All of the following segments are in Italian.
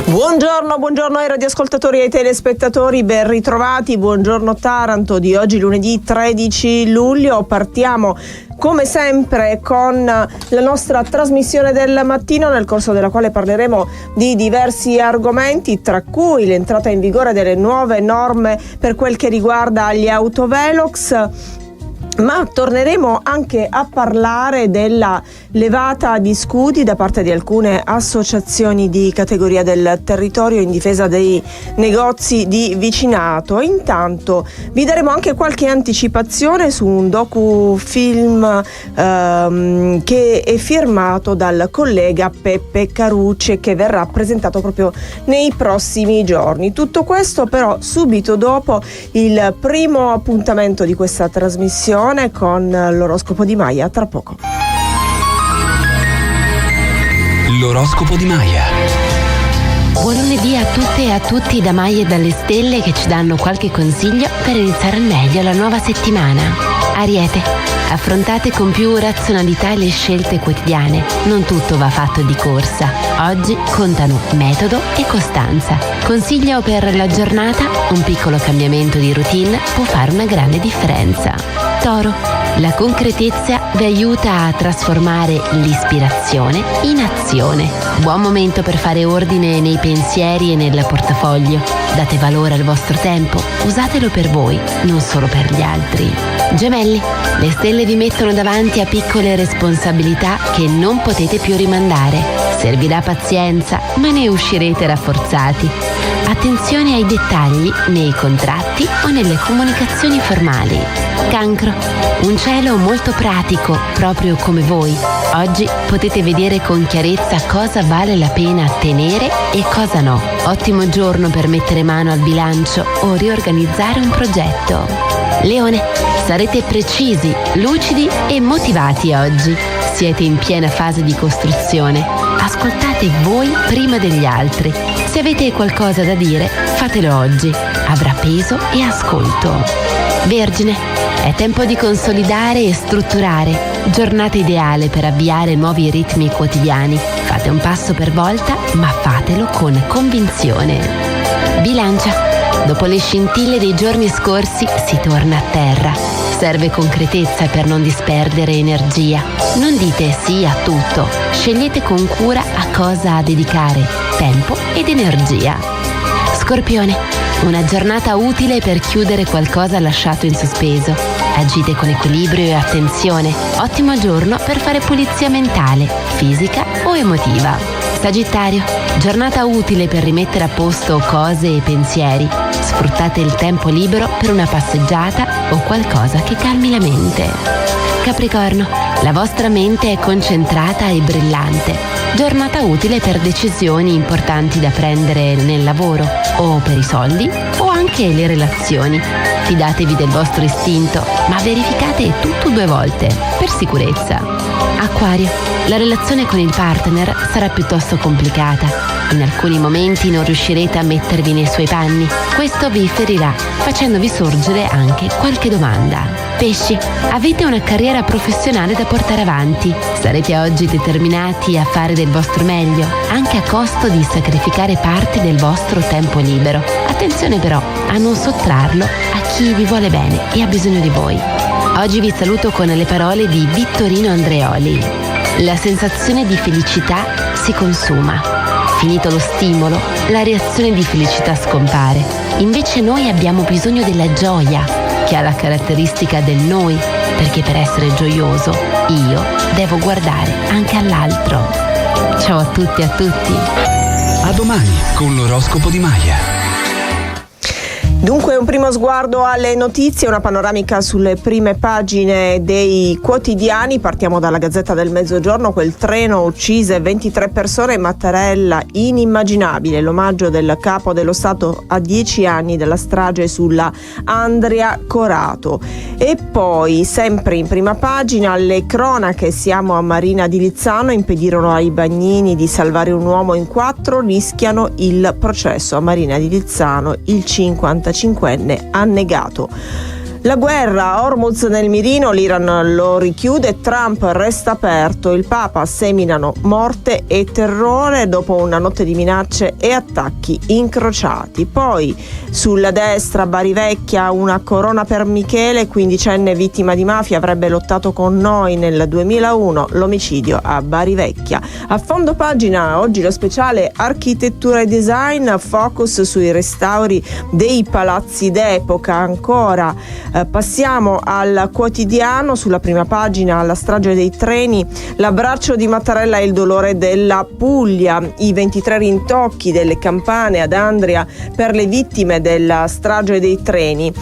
Buongiorno ai radioascoltatori e ai telespettatori, ben ritrovati. Buongiorno Taranto di oggi, lunedì 13 luglio. Partiamo come sempre con la nostra trasmissione del mattino, nel corso della quale parleremo di diversi argomenti, tra cui l'entrata in vigore delle nuove norme per quel che riguarda gli autovelox. Ma torneremo anche a parlare della levata di scudi da parte di alcune associazioni di categoria del territorio in difesa dei negozi di vicinato. Intanto vi daremo anche qualche anticipazione su un docufilm che è firmato dal collega Peppe Carucci e che verrà presentato proprio nei prossimi giorni. Tutto questo però subito dopo il primo appuntamento di questa trasmissione con l'oroscopo di Maia, tra poco. L'oroscopo di Maia. Buon lunedì a tutte e a tutti da Maia e dalle stelle, che ci danno qualche consiglio per iniziare al meglio la nuova settimana. Ariete, affrontate con più razionalità le scelte quotidiane. Non tutto va fatto di corsa. Oggi contano metodo e costanza. Consiglio per la giornata: un piccolo cambiamento di routine può fare una grande differenza. Toro, la concretezza vi aiuta a trasformare l'ispirazione in azione. Buon momento per fare ordine nei pensieri e nel portafoglio. Date valore al vostro tempo, usatelo per voi, non solo per gli altri. Gemelli, le stelle vi mettono davanti a piccole responsabilità che non potete più rimandare. Servirà pazienza, ma ne uscirete rafforzati. Attenzione ai dettagli nei contratti o nelle comunicazioni formali. Cancro, un cielo molto pratico, proprio come voi. Oggi potete vedere con chiarezza cosa vale la pena tenere e cosa no. Ottimo giorno per mettere mano al bilancio o riorganizzare un progetto. Leone, sarete precisi, lucidi e motivati oggi. Siete in piena fase di costruzione. Ascoltate voi prima degli altri. Se avete qualcosa da dire, fatelo oggi. Avrà peso e ascolto. Vergine, è tempo di consolidare e strutturare. Giornata ideale per avviare nuovi ritmi quotidiani. Fate un passo per volta, ma fatelo con convinzione. Bilancia, dopo le scintille dei giorni scorsi si torna a terra. Serve concretezza per non disperdere energia. Non dite sì a tutto. Scegliete con cura a cosa dedicare tempo ed energia. Scorpione, una giornata utile per chiudere qualcosa lasciato in sospeso. Agite con equilibrio e attenzione. Ottimo giorno per fare pulizia mentale, fisica o emotiva. Sagittario, giornata utile per rimettere a posto cose e pensieri. Sfruttate il tempo libero per una passeggiata o qualcosa che calmi la mente. Capricorno, la vostra mente è concentrata e brillante. Giornata utile per decisioni importanti da prendere nel lavoro o per i soldi o anche le relazioni. Fidatevi del vostro istinto, ma verificate tutto 2 volte, per sicurezza. Acquario, la relazione con il partner sarà piuttosto complicata. In alcuni momenti non riuscirete a mettervi nei suoi panni. Questo vi ferirà, facendovi sorgere anche qualche domanda. Pesci, avete una carriera professionale da portare avanti. Sarete oggi determinati a fare del vostro meglio, anche a costo di sacrificare parte del vostro tempo libero. Attenzione però a non sottrarlo a chi vi vuole bene e ha bisogno di voi. Oggi vi saluto con le parole di Vittorino Andreoli. La sensazione di felicità si consuma. Finito lo stimolo, la reazione di felicità scompare. Invece noi abbiamo bisogno della gioia, che ha la caratteristica del noi, perché per essere gioioso io devo guardare anche all'altro. Ciao a tutti e a tutti. A domani con l'oroscopo di Maia. Dunque un primo sguardo alle notizie, una panoramica sulle prime pagine dei quotidiani. Partiamo dalla Gazzetta del Mezzogiorno. Quel treno uccise 23 persone, Mattarella inimmaginabile, l'omaggio del capo dello Stato a 10 anni della strage sulla Andria Corato. E poi sempre in prima pagina le cronache, siamo a Marina di Lizzano, impedirono ai bagnini di salvare un uomo in 4, rischiano il processo. A Marina di Lizzano il 55enne ha negato. La guerra, Hormuz nel mirino, l'Iran lo richiude, Trump resta aperto, il Papa seminano morte e terrore dopo una notte di minacce e attacchi incrociati. Poi sulla destra, Bari Vecchia, una corona per Michele, 15enne vittima di mafia, avrebbe lottato con noi nel 2001, l'omicidio a Bari Vecchia. A fondo pagina oggi lo speciale architettura e design, focus sui restauri dei palazzi d'epoca. Ancora passiamo al quotidiano, sulla prima pagina la strage dei treni, l'abbraccio di Mattarella e il dolore della Puglia, i 23 rintocchi delle campane ad Andria per le vittime della strage dei treni.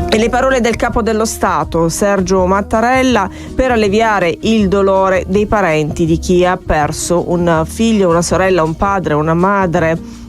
E le parole del capo dello Stato, Sergio Mattarella, per alleviare il dolore dei parenti di chi ha perso un figlio, una sorella, un padre, una madre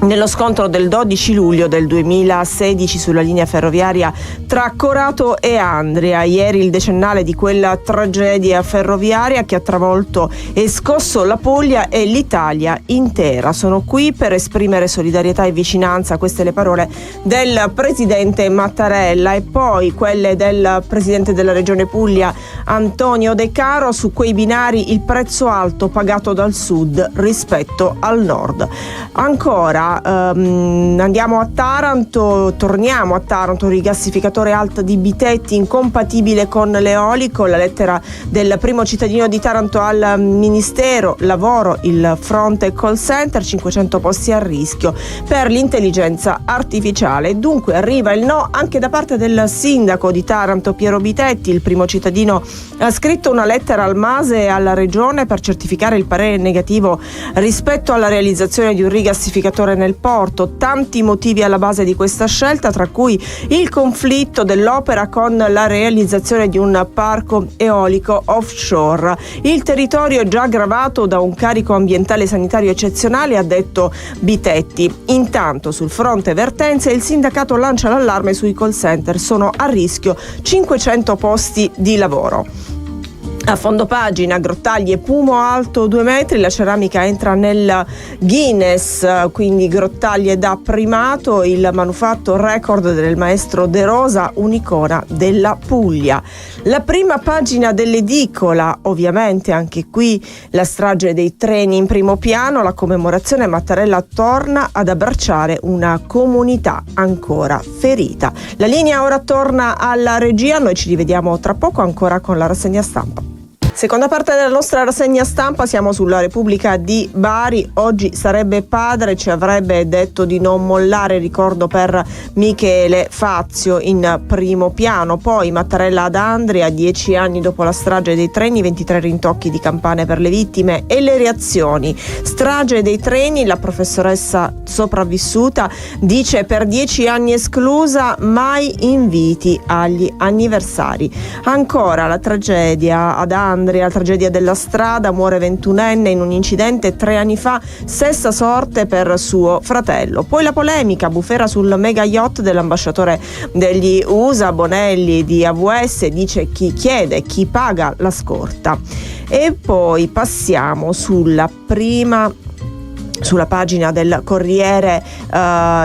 nello scontro del 12 luglio del 2016 sulla linea ferroviaria tra Corato e Andria. Ieri il decennale di quella tragedia ferroviaria che ha travolto e scosso la Puglia e l'Italia intera. Sono qui per esprimere solidarietà e vicinanza, queste le parole del presidente Mattarella, e poi quelle del presidente della Regione Puglia Antonio De Caro su quei binari, il prezzo alto pagato dal sud rispetto al nord. Ancora andiamo a Taranto, torniamo a Taranto, rigassificatore Alta di Bitetti incompatibile con l'eolico, la lettera del primo cittadino di Taranto al Ministero Lavoro, il fronte call center, 500 posti a rischio per l'intelligenza artificiale. Dunque arriva il no anche da parte del sindaco di Taranto Piero Bitetti. Il primo cittadino ha scritto una lettera al MASE e alla Regione per certificare il parere negativo rispetto alla realizzazione di un rigassificatore nel porto. Tanti motivi alla base di questa scelta, tra cui il conflitto dell'opera con la realizzazione di un parco eolico offshore. Il territorio è già gravato da un carico ambientale e sanitario eccezionale, ha detto Bitetti. Intanto sul fronte vertenze il sindacato lancia l'allarme sui call center, sono a rischio 500 posti di lavoro. A fondo pagina, grottaglie Pumo alto 2 metri, la ceramica entra nel Guinness, quindi grottaglie da primato, il manufatto record del maestro De Rosa, un'icona della Puglia. La prima pagina dell'edicola, ovviamente anche qui la strage dei treni in primo piano, la commemorazione, Mattarella torna ad abbracciare una comunità ancora ferita. La linea ora torna alla regia, noi ci rivediamo tra poco ancora con la rassegna stampa. Seconda parte della nostra rassegna stampa, siamo sulla Repubblica di Bari. Oggi sarebbe padre, ci avrebbe detto di non mollare, ricordo per Michele Fazio in primo piano. Poi Mattarella ad Andria, 10 anni dopo la strage dei treni, 23 rintocchi di campane per le vittime e le reazioni. Strage dei treni, la professoressa sopravvissuta dice per 10 anni esclusa, mai inviti agli anniversari. Ancora la tragedia ad Andria, la tragedia della strada, muore 21enne in un incidente 3 anni fa, stessa sorte per suo fratello. Poi la polemica, bufera sul mega yacht dell'ambasciatore degli USA, Bonelli di AWS, dice chi chiede, chi paga la scorta. E poi passiamo sulla pagina del Corriere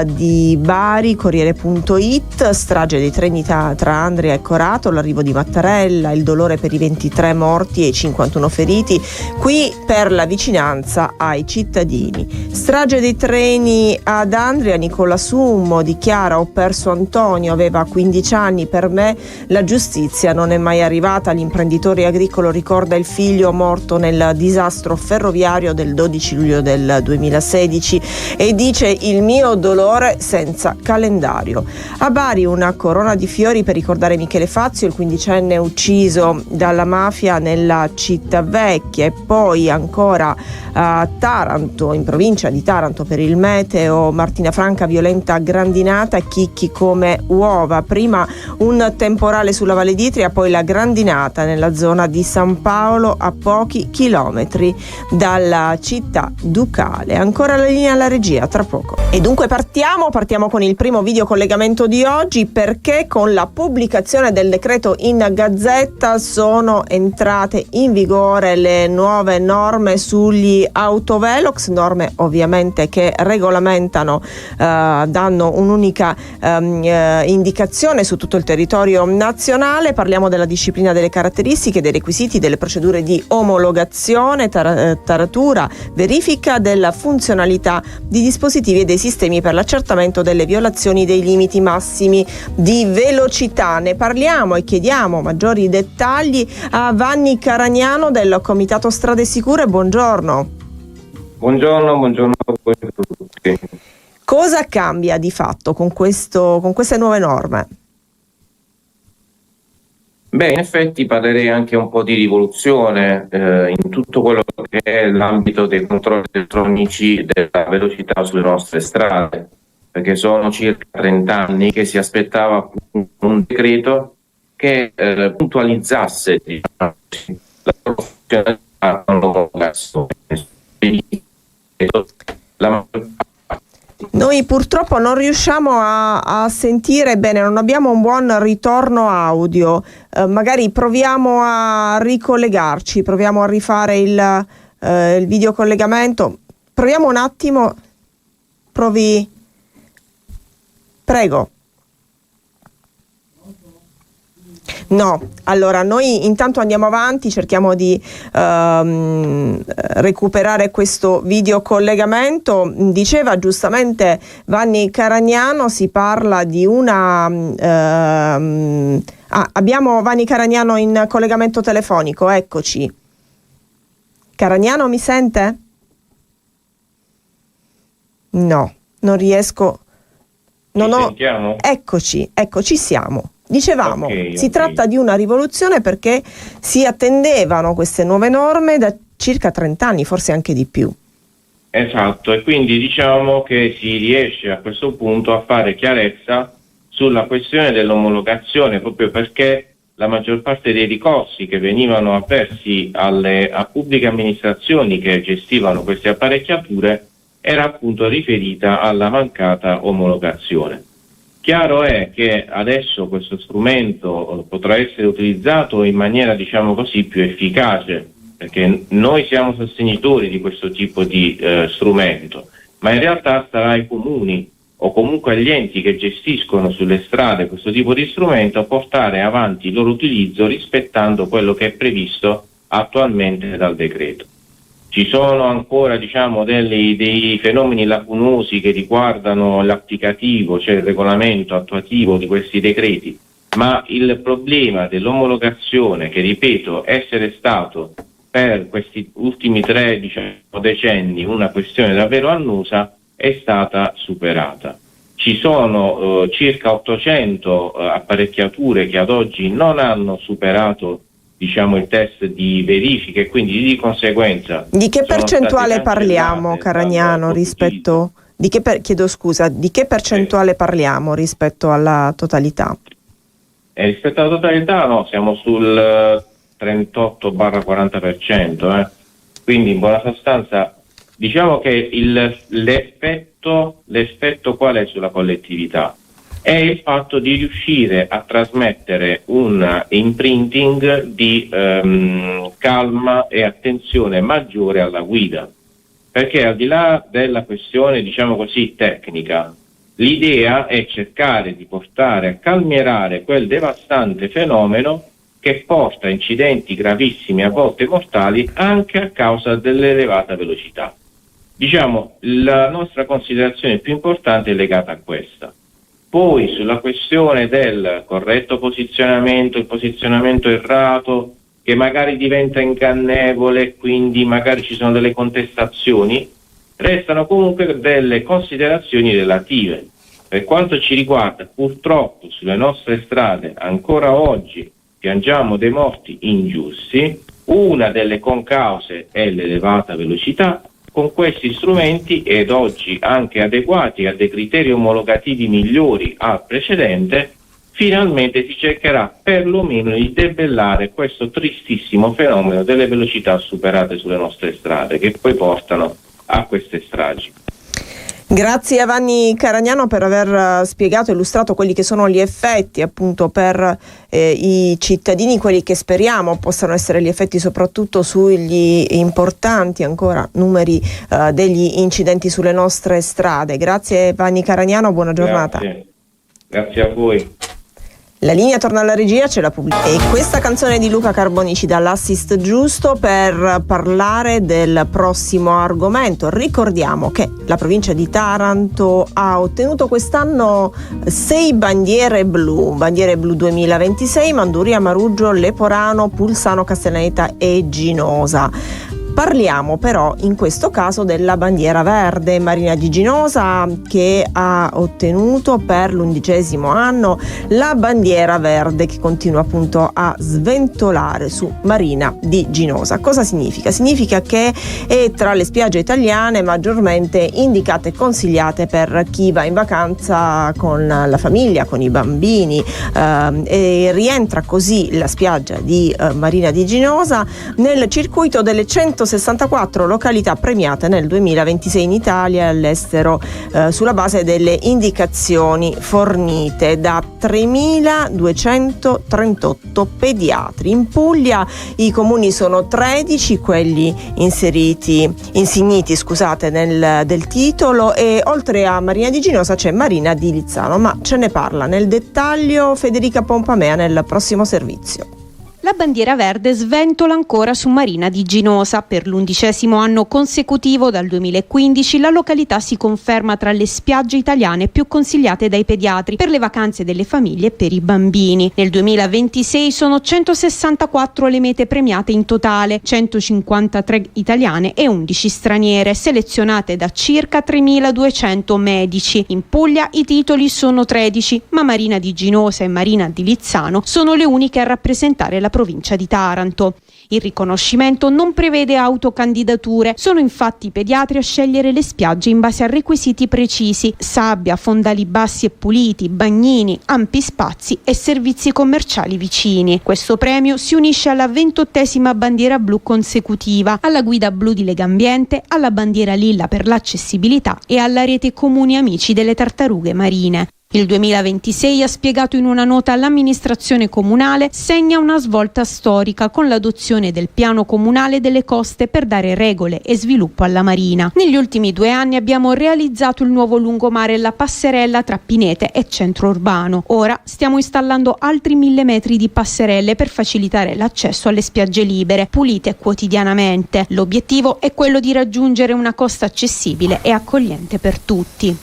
di Bari, Corriere.it, strage dei treni tra Andria e Corato, l'arrivo di Mattarella, il dolore per i 23 morti e i 51 feriti, qui per la vicinanza ai cittadini. Strage dei treni ad Andria, Nicola Summo dichiara: ho perso Antonio, aveva 15 anni, per me la giustizia non è mai arrivata. L'imprenditore agricolo ricorda il figlio morto nel disastro ferroviario del 12 luglio del 2016 e dice: il mio dolore senza calendario. A Bari una corona di fiori per ricordare Michele Fazio, il 15enne ucciso dalla mafia nella città vecchia. E poi ancora a Taranto, in provincia di Taranto, per il meteo, Martina Franca, violenta grandinata, chicchi come uova. Prima un temporale sulla Valle d'Itria, poi la grandinata nella zona di San Paolo, a pochi chilometri dalla città ducale. ancora la linea alla regia, tra poco. E dunque partiamo con il primo videocollegamento di oggi, perché con la pubblicazione del decreto in Gazzetta sono entrate in vigore le nuove norme sugli autovelox, norme ovviamente che regolamentano, danno un'unica indicazione su tutto il territorio nazionale. Parliamo della disciplina delle caratteristiche, dei requisiti, delle procedure di omologazione, taratura, verifica della funzionalità di dispositivi e dei sistemi per l'accertamento delle violazioni dei limiti massimi di velocità. Ne parliamo e chiediamo maggiori dettagli a Vanni Caragnano del Comitato Strade Sicure. Buongiorno. Buongiorno a voi tutti. Cosa cambia di fatto con queste nuove norme? Beh, in effetti parlerei anche un po' di rivoluzione in tutto quello che è l'ambito dei controlli elettronici della velocità sulle nostre strade, perché sono circa 30 anni che si aspettava un decreto che puntualizzasse la funzionalità con l'omologazione. Noi purtroppo non riusciamo a sentire bene, non abbiamo un buon ritorno audio. Magari proviamo a ricollegarci, proviamo a rifare il videocollegamento. Proviamo un attimo. Provi. Prego. No, allora noi intanto andiamo avanti, cerchiamo di recuperare questo videocollegamento. Diceva giustamente Vanni Caragnano, si parla di una... abbiamo Vanni Caragnano in collegamento telefonico, eccoci. Caragnano, mi sente? No, non riesco. Sentiamo? Eccoci, siamo. Dicevamo, si Ok. tratta di una rivoluzione perché si attendevano queste nuove norme da circa 30 anni, forse anche di più. Esatto, e quindi diciamo che si riesce a questo punto a fare chiarezza sulla questione dell'omologazione, proprio perché la maggior parte dei ricorsi che venivano avversi a pubbliche amministrazioni che gestivano queste apparecchiature era appunto riferita alla mancata omologazione. Chiaro è che adesso questo strumento potrà essere utilizzato in maniera, diciamo così, più efficace, perché noi siamo sostenitori di questo tipo di strumento, ma in realtà starà ai comuni o comunque agli enti che gestiscono sulle strade questo tipo di strumento a portare avanti il loro utilizzo rispettando quello che è previsto attualmente dal decreto. Ci sono ancora, diciamo, dei fenomeni lacunosi che riguardano l'applicativo, cioè il regolamento attuativo di questi decreti, ma il problema dell'omologazione, che ripeto essere stato per questi ultimi 3 decenni una questione davvero annosa, è stata superata. Ci sono circa 800 apparecchiature che ad oggi non hanno superato, diciamo, il test di verifica, e quindi di conseguenza Di che sono percentuale state parliamo, cancellate Caragnano, dal rispetto... chiedo scusa, di che percentuale parliamo rispetto alla totalità? rispetto alla totalità no, siamo sul 38-40%, quindi in buona sostanza diciamo che l'effetto qual è sulla collettività? È il fatto di riuscire a trasmettere un imprinting di calma e attenzione maggiore alla guida, perché al di là della questione, diciamo così, tecnica, l'idea è cercare di portare a calmierare quel devastante fenomeno che porta a incidenti gravissimi, a volte mortali, anche a causa dell'elevata velocità. Diciamo, la nostra considerazione più importante è legata a questa. Poi sulla questione del corretto posizionamento, il posizionamento errato, che magari diventa ingannevole, quindi magari ci sono delle contestazioni, restano comunque delle considerazioni relative. Per quanto ci riguarda, purtroppo sulle nostre strade ancora oggi piangiamo dei morti ingiusti. Una delle concause è l'elevata velocità. Con questi strumenti, ed oggi anche adeguati a dei criteri omologativi migliori al precedente, finalmente si cercherà perlomeno di debellare questo tristissimo fenomeno delle velocità superate sulle nostre strade, che poi portano a queste stragi. Grazie a Vanni Caragnano per aver spiegato e illustrato quelli che sono gli effetti appunto per i cittadini, quelli che speriamo possano essere gli effetti soprattutto sugli importanti ancora numeri degli incidenti sulle nostre strade. Grazie Vanni Caragnano, buona giornata. Grazie a voi. La linea torna alla regia, c'è la pubblicità. E questa canzone di Luca Carboni ci dà l'assist giusto per parlare del prossimo argomento. Ricordiamo che la provincia di Taranto ha ottenuto quest'anno 6 bandiere blu 2026, Manduria, Maruggio, Leporano, Pulsano, Castellaneta e Ginosa. Parliamo però in questo caso della bandiera verde, Marina di Ginosa, che ha ottenuto per l'11° anno la bandiera verde, che continua appunto a sventolare su Marina di Ginosa. Cosa significa? Significa che è tra le spiagge italiane maggiormente indicate e consigliate per chi va in vacanza con la famiglia, con i bambini, e rientra così la spiaggia di Marina di Ginosa nel circuito delle 164 località premiate nel 2026 in Italia e all'estero, sulla base delle indicazioni fornite da 3.238 pediatri. In Puglia i comuni sono 13, quelli insigniti del titolo, e oltre a Marina di Ginosa c'è Marina di Lizzano, ma ce ne parla nel dettaglio Federica Pompamea nel prossimo servizio. La bandiera verde sventola ancora su Marina di Ginosa. Per l'11° anno consecutivo dal 2015 la località si conferma tra le spiagge italiane più consigliate dai pediatri per le vacanze delle famiglie e per i bambini. Nel 2026 sono 164 le mete premiate in totale, 153 italiane e 11 straniere, selezionate da circa 3.200 medici. In Puglia i titoli sono 13, ma Marina di Ginosa e Marina di Lizzano sono le uniche a rappresentare la provincia di Taranto. Il riconoscimento non prevede autocandidature, sono infatti i pediatri a scegliere le spiagge in base a requisiti precisi: sabbia, fondali bassi e puliti, bagnini, ampi spazi e servizi commerciali vicini. Questo premio si unisce alla 28ª bandiera blu consecutiva, alla guida blu di Legambiente, alla bandiera lilla per l'accessibilità e alla rete Comuni Amici delle Tartarughe Marine. Il 2026, ha spiegato in una nota l'amministrazione comunale, segna una svolta storica con l'adozione del piano comunale delle coste per dare regole e sviluppo alla marina. Negli ultimi 2 anni abbiamo realizzato il nuovo lungomare e la passerella tra Pinete e centro urbano. Ora stiamo installando altri 1.000 metri di passerelle per facilitare l'accesso alle spiagge libere, pulite quotidianamente. L'obiettivo è quello di raggiungere una costa accessibile e accogliente per tutti.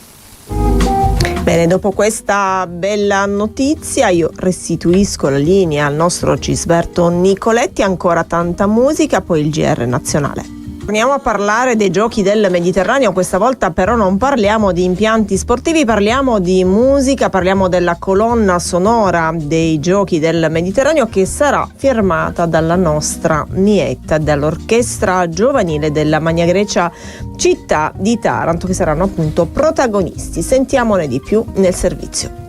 Bene, dopo questa bella notizia io restituisco la linea al nostro Gisberto Nicoletti, ancora tanta musica, poi il GR nazionale. Torniamo a parlare dei giochi del Mediterraneo, questa volta però non parliamo di impianti sportivi, parliamo di musica, parliamo della colonna sonora dei giochi del Mediterraneo che sarà firmata dalla nostra Mietta, dall'orchestra giovanile della Magna Grecia città di Taranto, che saranno appunto protagonisti. Sentiamone di più nel servizio.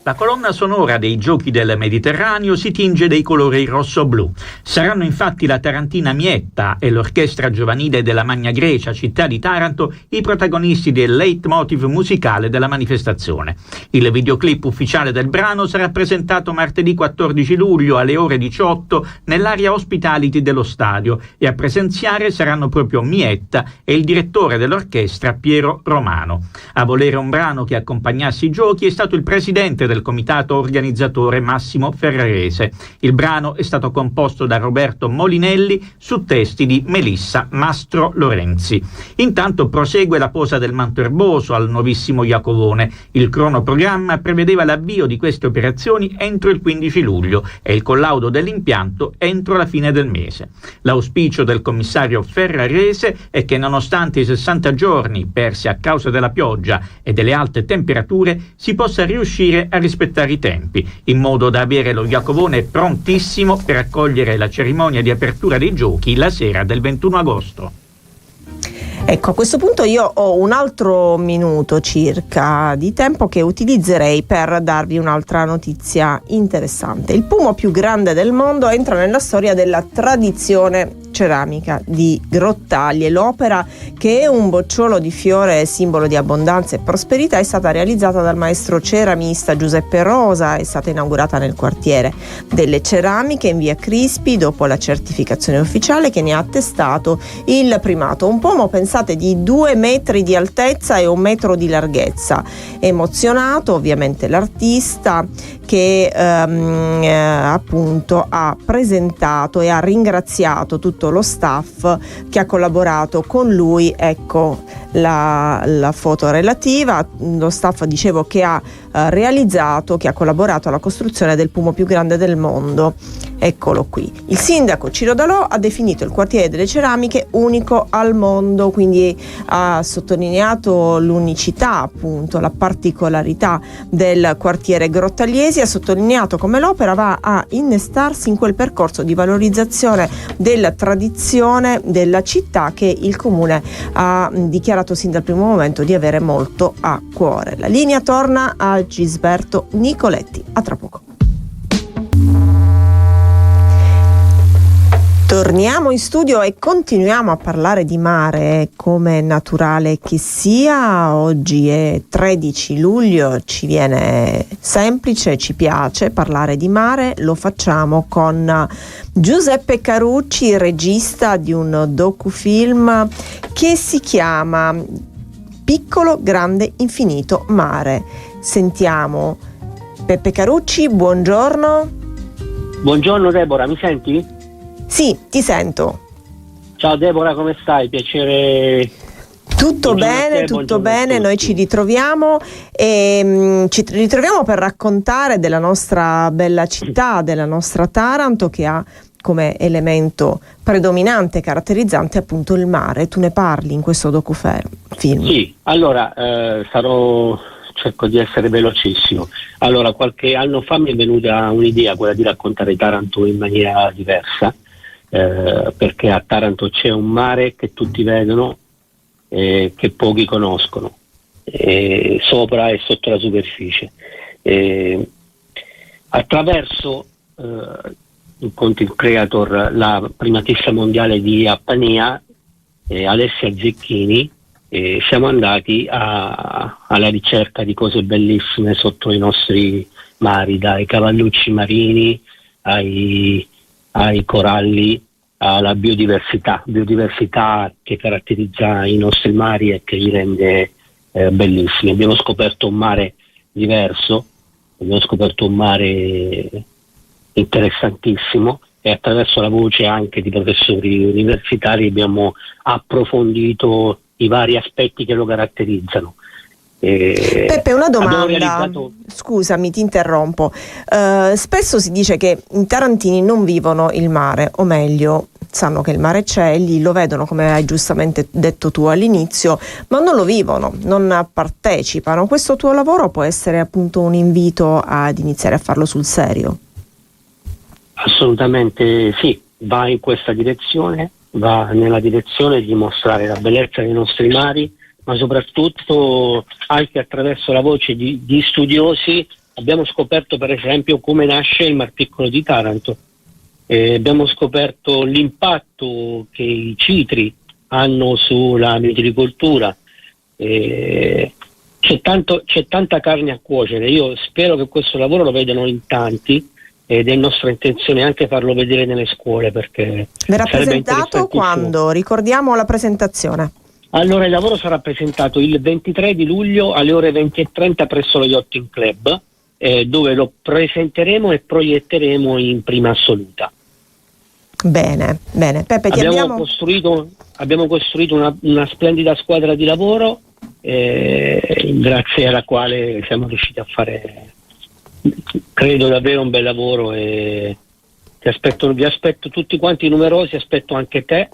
La colonna sonora dei Giochi del Mediterraneo si tinge dei colori rosso-blu. Saranno infatti la tarantina Mietta e l'orchestra giovanile della Magna Grecia città di Taranto i protagonisti del leitmotiv musicale della manifestazione. Il videoclip ufficiale del brano sarà presentato martedì 14 luglio alle ore 18 nell'area hospitality dello stadio, e a presenziare saranno proprio Mietta e il direttore dell'orchestra Piero Romano. A volere un brano che accompagnasse i giochi è stato il presidente del comitato organizzatore Massimo Ferrarese. Il brano è stato composto da Roberto Molinelli su testi di Melissa Mastro Lorenzi. Intanto prosegue la posa del manto erboso al nuovissimo Iacovone. Il cronoprogramma prevedeva l'avvio di queste operazioni entro il 15 luglio e il collaudo dell'impianto entro la fine del mese. L'auspicio del commissario Ferrarese è che, nonostante i 60 giorni persi a causa della pioggia e delle alte temperature, si possa riuscire a rispettare i tempi, in modo da avere lo Iacovone prontissimo per accogliere la cerimonia di apertura dei giochi la sera del 21 agosto. Ecco, a questo punto io ho un altro minuto circa di tempo che utilizzerei per darvi un'altra notizia interessante. Il pumo più grande del mondo entra nella storia della tradizione ceramica di Grottaglie. L'opera, che è un bocciolo di fiore simbolo di abbondanza e prosperità, è stata realizzata dal maestro ceramista Giuseppe Rosa, è stata inaugurata nel quartiere delle ceramiche in via Crispi dopo la certificazione ufficiale che ne ha attestato il primato. Un pomo, pensate, di 2 metri di altezza e 1 metro di larghezza. Emozionato ovviamente l'artista, che appunto ha presentato e ha ringraziato tutto lo staff che ha collaborato con lui. Ecco la foto relativa. Lo staff, dicevo, che ha realizzato, che ha collaborato alla costruzione del pomo più grande del mondo. Eccolo qui. Il sindaco Ciro Dalò ha definito il quartiere delle ceramiche unico al mondo, quindi ha sottolineato l'unicità, appunto, la particolarità del quartiere grottagliesi, ha sottolineato come l'opera va a innestarsi in quel percorso di valorizzazione della tradizione della città che il comune ha dichiarato sin dal primo momento di avere molto a cuore. La linea torna a Gisberto Nicoletti. A tra poco. Torniamo in studio e continuiamo a parlare di mare, come è naturale che sia. Oggi è 13 luglio, ci viene semplice, ci piace parlare di mare. Lo facciamo con Giuseppe Carucci, regista di un docufilm che si chiama Piccolo, grande, infinito mare. Sentiamo Peppe Carucci, buongiorno. Buongiorno Deborah, mi senti? Sì, ti sento. Ciao Deborah, come stai? Piacere. Tutto bene, tutto bene, noi ci ritroviamo e ci ritroviamo per raccontare della nostra bella città, della nostra Taranto, che ha come elemento predominante, caratterizzante, appunto il mare. Tu ne parli in questo docufilm? Sì, allora cerco di essere velocissimo. Allora, qualche anno fa mi è venuta un'idea, quella di raccontare Taranto in maniera diversa, perché a Taranto c'è un mare che tutti vedono, che pochi conoscono, sopra e sotto la superficie. Attraverso il content creator, la primatessa mondiale di Appania, Alessia Zecchini, siamo andati alla ricerca di cose bellissime sotto i nostri mari, dai cavallucci marini ai coralli, alla biodiversità che caratterizza i nostri mari e che li rende bellissimi. Abbiamo scoperto un mare diverso, abbiamo scoperto un mare interessantissimo, e attraverso la voce anche di professori universitari abbiamo approfondito i vari aspetti che lo caratterizzano. Peppe, una domanda, scusami, ti interrompo. Spesso si dice che i tarantini non vivono il mare, o meglio, sanno che il mare c'è, lì lo vedono, come hai giustamente detto tu all'inizio, ma non lo vivono, non partecipano. Questo tuo lavoro può essere appunto un invito ad iniziare a farlo sul serio? Assolutamente sì, va in questa direzione, va nella direzione di mostrare la bellezza dei nostri mari, ma soprattutto anche attraverso la voce di studiosi. Abbiamo scoperto per esempio come nasce il Mar Piccolo di Taranto, abbiamo scoperto l'impatto che i citri hanno sulla mitilicoltura, c'è tanta carne a cuocere. Io spero che questo lavoro lo vedano in tanti, ed è nostra intenzione anche farlo vedere nelle scuole, perché verrà presentato quando? Ricordiamo la presentazione. Allora, il lavoro sarà presentato il 23 di luglio alle ore 20:30 presso lo Yachting Club, dove lo presenteremo e proietteremo in prima assoluta. Bene. Peppe, abbiamo costruito una splendida squadra di lavoro, grazie alla quale siamo riusciti a fare, credo, davvero un bel lavoro, e vi aspetto tutti quanti numerosi, aspetto anche te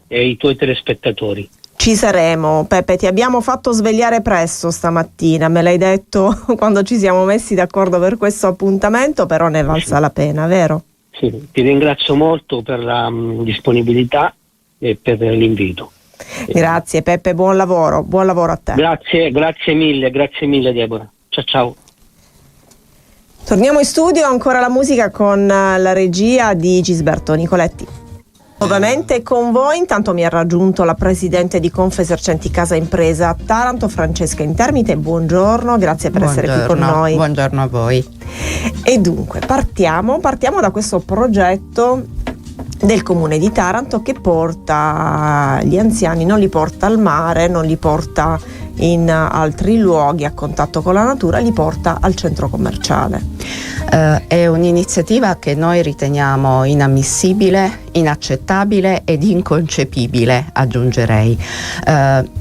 e i tuoi telespettatori. Ci saremo, Peppe, ti abbiamo fatto svegliare presto stamattina, me l'hai detto quando ci siamo messi d'accordo per questo appuntamento, però ne è valsa la pena, vero? Sì, ti ringrazio molto per la disponibilità e per l'invito. Grazie Peppe, buon lavoro a te. Grazie mille Deborah. Ciao. Torniamo in studio, ancora la musica con la regia di Gisberto Nicoletti. Nuovamente con voi, intanto mi ha raggiunto la presidente di Confesercenti Casa Impresa Taranto, Francesca Intermite. Buongiorno, grazie per essere qui con noi. Buongiorno a voi. E dunque partiamo da questo progetto del Comune di Taranto che porta gli anziani, non li porta al mare, non li porta in altri luoghi a contatto con la natura, li porta al centro commerciale. È un'iniziativa che noi riteniamo inammissibile, inaccettabile ed inconcepibile, aggiungerei.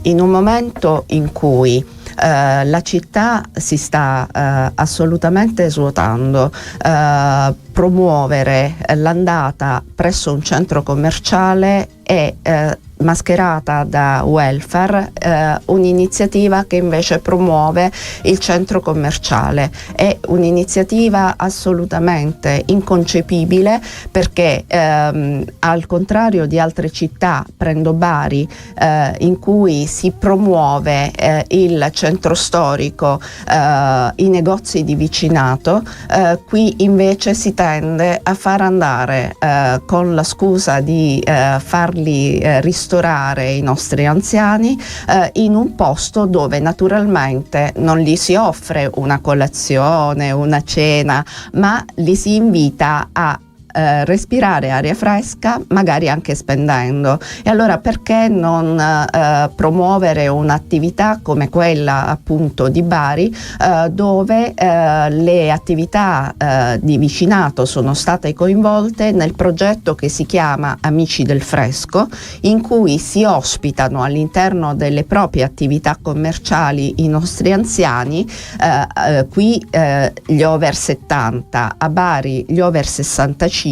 In un momento in cui la città si sta assolutamente svuotando, promuovere l'andata presso un centro commerciale è mascherata da welfare, un'iniziativa che invece promuove il centro commerciale. È un'iniziativa assolutamente inconcepibile perché al contrario di altre città, prendo Bari, in cui si promuove il centro storico, i negozi di vicinato, qui invece si tende a far andare con la scusa di farli ristorare i nostri anziani in un posto dove naturalmente non gli si offre una colazione, una cena, ma li si invita a respirare aria fresca, magari anche spendendo. E allora perché non promuovere un'attività come quella appunto di Bari, dove le attività di vicinato sono state coinvolte nel progetto che si chiama Amici del Fresco, in cui si ospitano all'interno delle proprie attività commerciali i nostri anziani, qui gli over 70, a Bari gli over 65,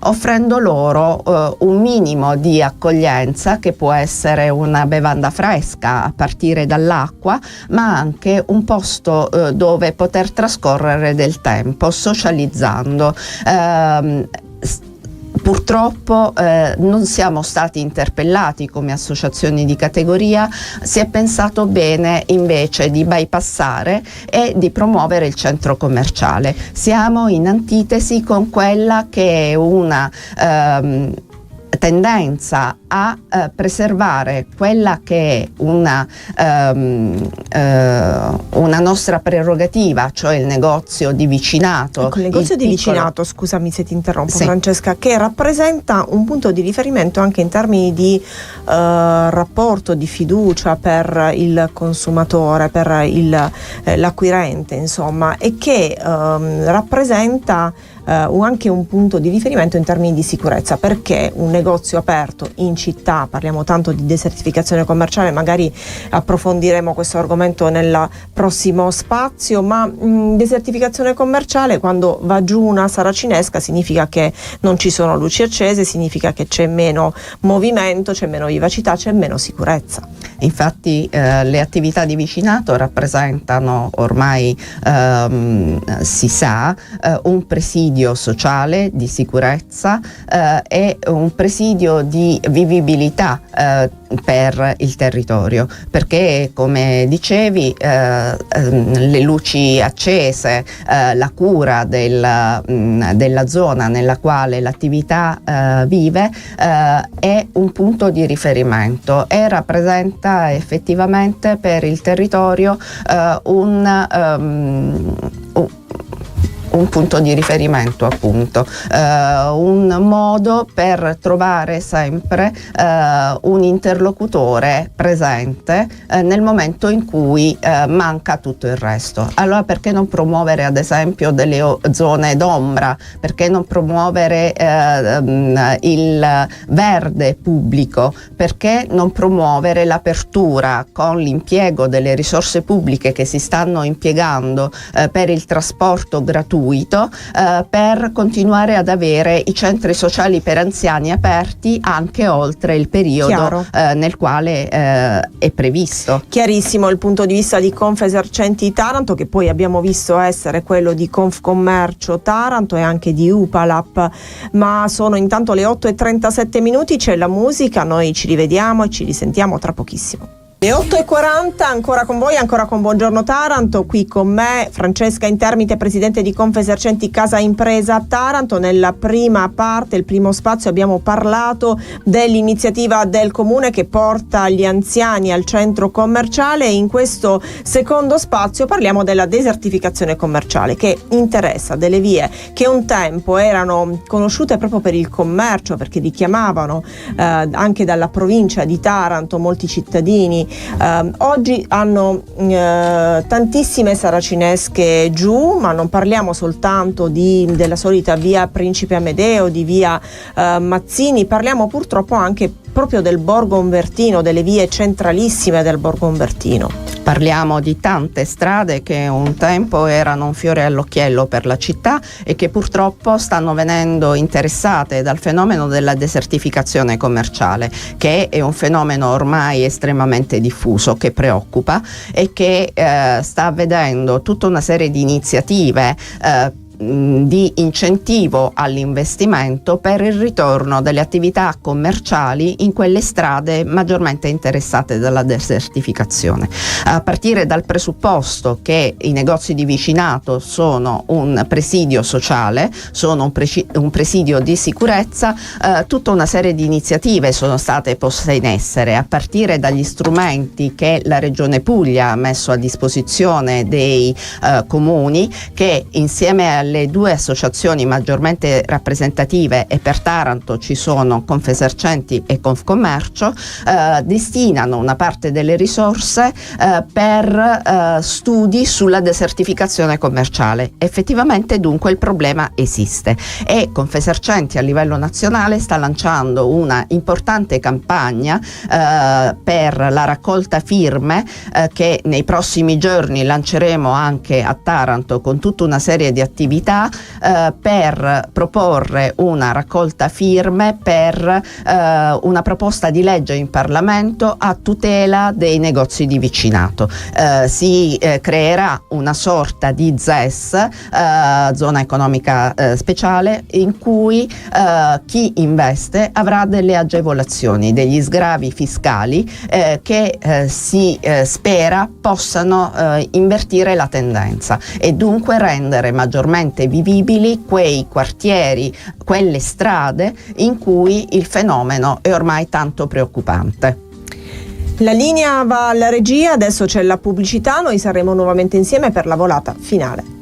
offrendo loro un minimo di accoglienza che può essere una bevanda fresca a partire dall'acqua, ma anche un posto dove poter trascorrere del tempo socializzando. Purtroppo non siamo stati interpellati come associazioni di categoria, si è pensato bene invece di bypassare e di promuovere il centro commerciale. Siamo in antitesi con quella che è una tendenza a preservare quella che è una nostra prerogativa, cioè il negozio di vicinato. Ecco, il negozio di vicinato, scusami se ti interrompo, sì, Francesca, che rappresenta un punto di riferimento anche in termini di rapporto, di fiducia per il consumatore, per l'acquirente, insomma, e che rappresenta anche un punto di riferimento in termini di sicurezza, perché un negozio aperto in città, parliamo tanto di desertificazione commerciale, magari approfondiremo questo argomento nel prossimo spazio, ma desertificazione commerciale, quando va giù una saracinesca, significa che non ci sono luci accese, significa che c'è meno movimento, c'è meno vivacità, c'è meno sicurezza. Infatti le attività di vicinato rappresentano, ormai si sa, un presidio sociale di sicurezza e un presidio di vivibilità per il territorio, perché come dicevi le luci accese, la cura della zona nella quale l'attività vive è un punto di riferimento e rappresenta effettivamente per il territorio un punto di riferimento, appunto, un modo per trovare sempre un interlocutore presente nel momento in cui manca tutto il resto. Allora perché non promuovere ad esempio delle zone d'ombra, perché non promuovere il verde pubblico, perché non promuovere l'apertura con l'impiego delle risorse pubbliche che si stanno impiegando per il trasporto gratuito, per continuare ad avere i centri sociali per anziani aperti anche oltre il periodo nel quale è previsto. Chiarissimo il punto di vista di Confesercenti Taranto, che poi abbiamo visto essere quello di Confcommercio Taranto e anche di Upalap, ma sono intanto le 8:37 minuti, c'è la musica, noi ci rivediamo e ci risentiamo tra pochissimo. Le 8:40, ancora con voi, ancora con Buongiorno Taranto, qui con me Francesca Intermite, presidente di Confesercenti Casa Impresa Taranto. Nella prima parte, il primo spazio, abbiamo parlato dell'iniziativa del comune che porta gli anziani al centro commerciale, e in questo secondo spazio parliamo della desertificazione commerciale, che interessa delle vie che un tempo erano conosciute proprio per il commercio, perché li chiamavano anche dalla provincia di Taranto molti cittadini. Oggi hanno tantissime saracinesche giù, ma non parliamo soltanto della solita via Principe Amedeo, di via Mazzini, parliamo purtroppo anche proprio del Borgo Umbertino, delle vie centralissime del Borgo Umbertino. Parliamo di tante strade che un tempo erano un fiore all'occhiello per la città e che purtroppo stanno venendo interessate dal fenomeno della desertificazione commerciale, che è un fenomeno ormai estremamente diffuso, che preoccupa e che sta vedendo tutta una serie di iniziative di incentivo all'investimento per il ritorno delle attività commerciali in quelle strade maggiormente interessate dalla desertificazione, a partire dal presupposto che i negozi di vicinato sono un presidio sociale, sono un presidio di sicurezza. Tutta una serie di iniziative sono state poste in essere, a partire dagli strumenti che la Regione Puglia ha messo a disposizione dei comuni, che insieme alle due associazioni maggiormente rappresentative, e per Taranto ci sono Confesercenti e Confcommercio, destinano una parte delle risorse per studi sulla desertificazione commerciale. Effettivamente dunque il problema esiste, e Confesercenti a livello nazionale sta lanciando una importante campagna per la raccolta firme che nei prossimi giorni lanceremo anche a Taranto, con tutta una serie di attività per proporre una raccolta firme per una proposta di legge in Parlamento a tutela dei negozi di vicinato. Si creerà una sorta di ZES, zona economica speciale, in cui chi investe avrà delle agevolazioni, degli sgravi fiscali che si spera possano invertire la tendenza e dunque rendere maggiormente vivibili quei quartieri, quelle strade in cui il fenomeno è ormai tanto preoccupante. La linea va alla regia, adesso c'è la pubblicità, noi saremo nuovamente insieme per la volata finale.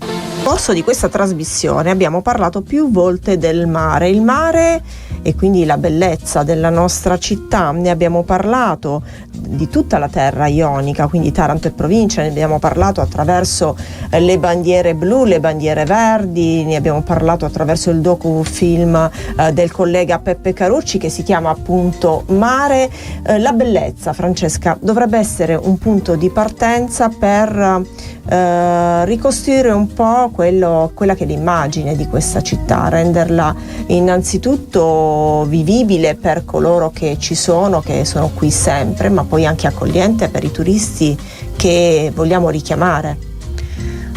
Nel corso di questa trasmissione abbiamo parlato più volte del mare, il mare e quindi la bellezza della nostra città. Ne abbiamo parlato di tutta la terra ionica, quindi Taranto e provincia, ne abbiamo parlato attraverso le bandiere blu, le bandiere verdi, ne abbiamo parlato attraverso il docufilm del collega Peppe Carucci che si chiama appunto Mare. La bellezza, Francesca, dovrebbe essere un punto di partenza per ricostruire un po' quella che è l'immagine di questa città, renderla innanzitutto vivibile per coloro che ci sono, che sono qui sempre, ma poi anche accogliente per i turisti che vogliamo richiamare.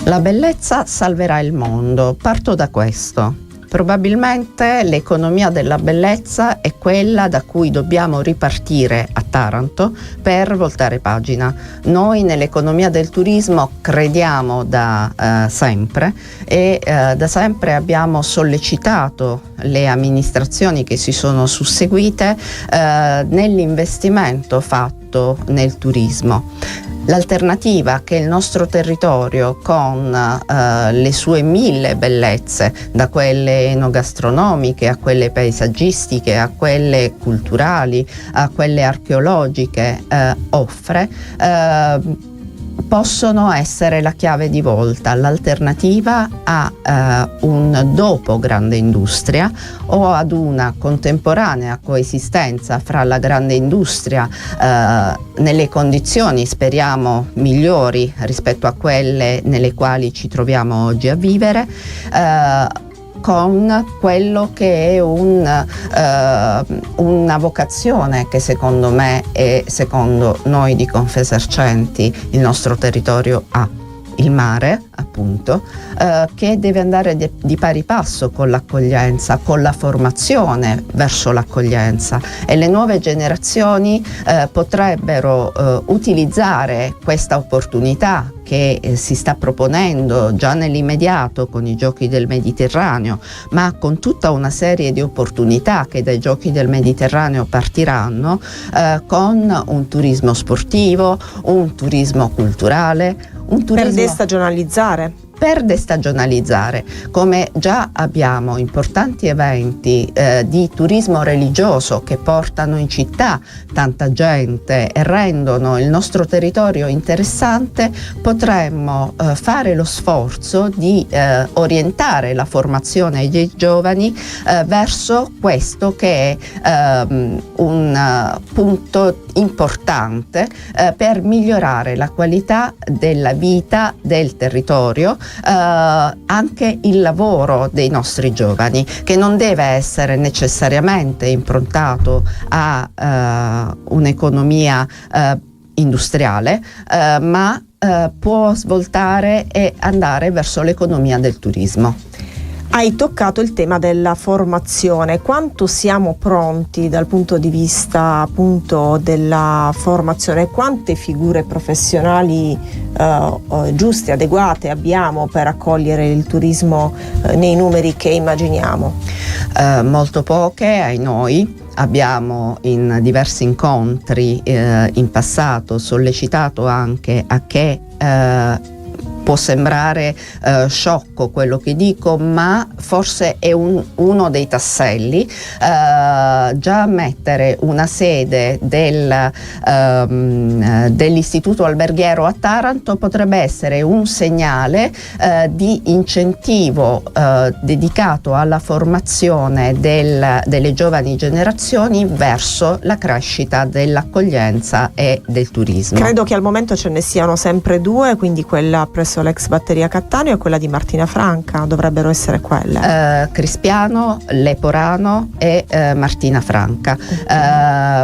La bellezza salverà il mondo, parto da questo. Probabilmente l'economia della bellezza è quella da cui dobbiamo ripartire a Taranto per voltare pagina. Noi nell'economia del turismo crediamo da sempre e da sempre abbiamo sollecitato le amministrazioni che si sono susseguite nell'investimento fatto nel turismo. L'alternativa che il nostro territorio, con le sue 1000 bellezze, da quelle enogastronomiche a quelle paesaggistiche, a quelle culturali, a quelle archeologiche, offre, possono essere la chiave di volta, l'alternativa a un dopo grande industria o ad una contemporanea coesistenza fra la grande industria nelle condizioni, speriamo, migliori rispetto a quelle nelle quali ci troviamo oggi a vivere, con quello che è una vocazione che secondo me e secondo noi di Confesercenti il nostro territorio ha. il mare, appunto, che deve andare di pari passo con l'accoglienza, con la formazione verso l'accoglienza, e le nuove generazioni potrebbero utilizzare questa opportunità che si sta proponendo già nell'immediato con i Giochi del Mediterraneo, ma con tutta una serie di opportunità che dai Giochi del Mediterraneo partiranno, con un turismo sportivo, un turismo culturale, un turismo per destagionalizzare, come già abbiamo importanti eventi di turismo religioso che portano in città tanta gente e rendono il nostro territorio interessante. Potremmo fare lo sforzo di orientare la formazione dei giovani verso questo che è un punto importante per migliorare la qualità della vita del territorio, anche il lavoro dei nostri giovani, che non deve essere necessariamente improntato a un'economia industriale, ma può svoltare e andare verso l'economia del turismo. Hai toccato il tema della formazione. Quanto siamo pronti dal punto di vista appunto della formazione? Quante figure professionali giuste, adeguate abbiamo per accogliere il turismo nei numeri che immaginiamo? Molto poche, ai noi. Abbiamo in diversi incontri in passato sollecitato anche a che può sembrare sciocco quello che dico, ma forse è uno dei tasselli. Già mettere una sede dell'istituto alberghiero a Taranto potrebbe essere un segnale di incentivo dedicato alla formazione delle giovani generazioni verso la crescita dell'accoglienza e del turismo. Credo che al momento ce ne siano sempre due, quindi quella presso l'ex batteria Cattaneo e quella di Martina Franca dovrebbero essere quelle. Crispiano, Leporano e Martina Franca,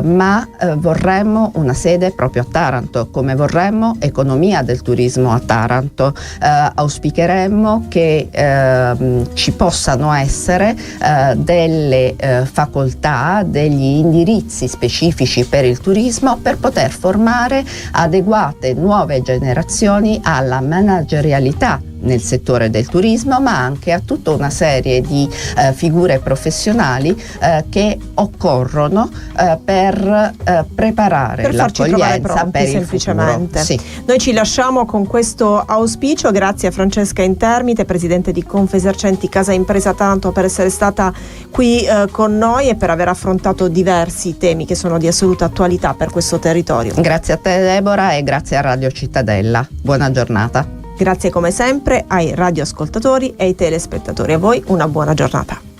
ma vorremmo una sede proprio a Taranto, come vorremmo economia del turismo a Taranto. Auspicheremmo che ci possano essere delle facoltà, degli indirizzi specifici per il turismo, per poter formare adeguate nuove generazioni alla managerialità nel settore del turismo, ma anche a tutta una serie di figure professionali che occorrono per preparare l'accoglienza per il futuro. Sì. Noi ci lasciamo con questo auspicio. Grazie a Francesca Intermite, presidente di Confesercenti Casa Impresa Taranto, per essere stata qui con noi e per aver affrontato diversi temi che sono di assoluta attualità per questo territorio. Grazie a te, Deborah, e grazie a Radio Cittadella. Buona giornata. Grazie come sempre ai radioascoltatori e ai telespettatori. A voi una buona giornata.